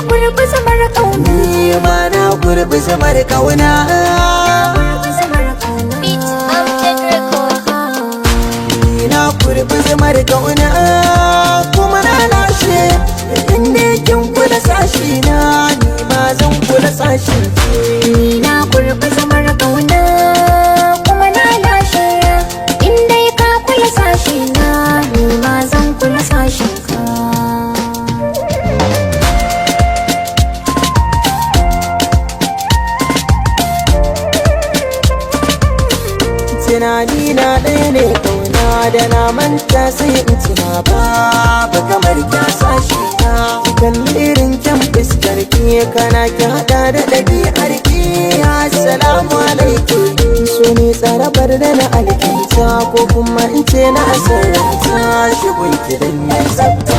gurbi zamar kauna, ni ma na gurbi zamar kauna. Na gurbi zamar kauna kuma na lashe, inda kin kula sashi na ni ma zan kula sashin ki. ni na gurbi zamar kauna kuma na lashe, inda ka kula sashi na ni ma zan kula sashin ka. Tunani na ɗaya ne kauna da na manta sai in tuna babu kamar kya sashi na. Kalli irin kyan fuskar ki kana ki haɗa da ɗabi'ar ki. Assalamu alaikum, so ne tsarabar da na alkinta ko kuma in ce na asararta. Shigun ki dan ya tsafta,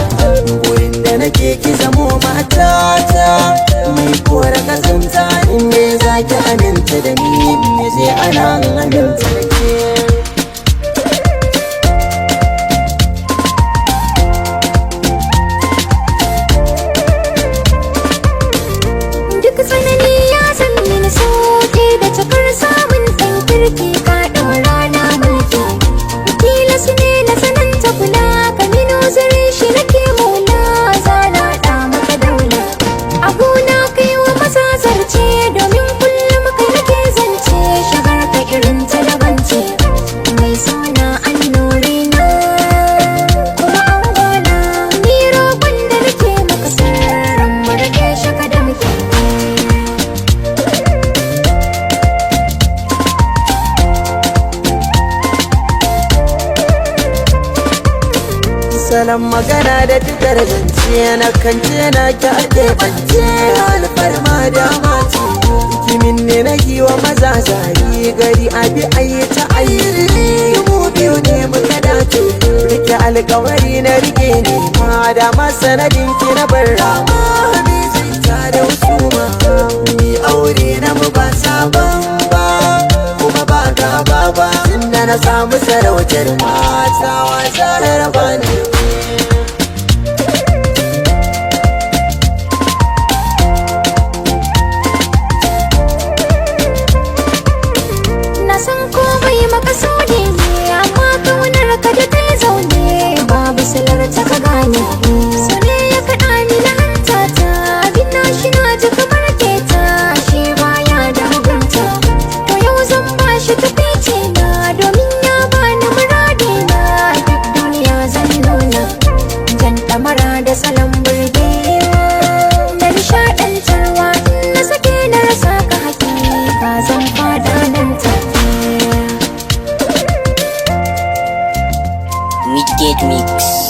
gurin da nake ki zamo matata. Mai kora kasanta in ne za ki aminta da ni, me zai ana aminta da ke. Duk tsanani ya san mini sauke da cikar samun ɗan kirki ka ɗaura na mulki. Tilas ne na sananta kula ka mino zare shi nake maula, zana ɗa maka daula. Abuna kai wa maza zarce domin kullum kai nake zance, shagar ka irin ta daban ce. Mai suna annuri na kuma an gona, ni roƙon da nake maka sirran mu rage shaka da muke. Salon magana da tukar zance na kance na ki ake bance, alfarma da mace kimin ne na yi wa maza zari gari abi ayi ta ayi. Mu biyu ne muka dace, rike alkawari na rike ne ma da masanadin ki na bar rama. Ni zai ta da husuma, ni aure na mu ba sabon ba kuma ba gaba ba, tunda na samu sarautar mata wasa raba ne. Na san komai makasudi ne, amma kaunar ka da kai zaune babu silar ta ka gane. So ne ya kaɗa ni na hantata, abin na shi na ji kamar keta, shi baya da mugunta. To yau zan ba shi tafici na, domin ya bani muradi na. Duk duniya zan nuna jan ɗamara da salon burgewa da nishaɗantarwa. In na sake na rasa ka hakika zan fada nan take. Midgate Mix.